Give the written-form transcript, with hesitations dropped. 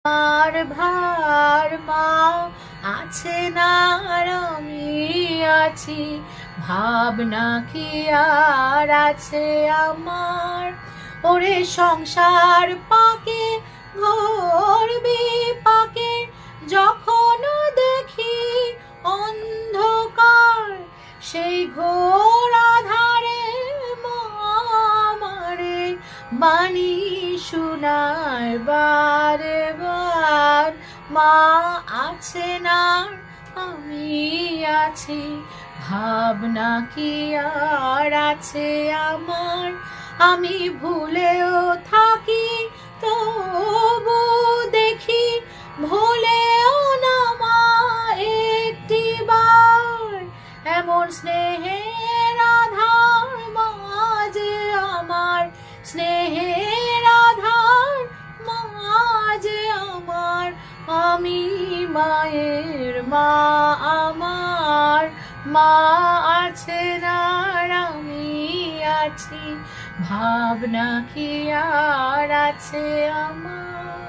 আর ভার মা আছে না আর আমি আছি, ভাবনা কি আর আছে আমার। ওরে সংসার পাকে ঘোর বিপাকে যখন দেখি অন্ধকার, সেই ঘোর আধারে মা আমারে বাণী শোনায় বারে বার। মা আছে না আমি আছি, ভাবনা কি আর আছে আমার। আমি ভুলেও থাকি তবু দেখি, ভুলেও না মা একটিবার। এমন স্নেহের আধার মা যে আমার, স্নেহের আধার মা যে আমার। আমি মায়ের মা আমার, মা আছে না আর আমি আছি, ভাবনা কি আর আছে আমার।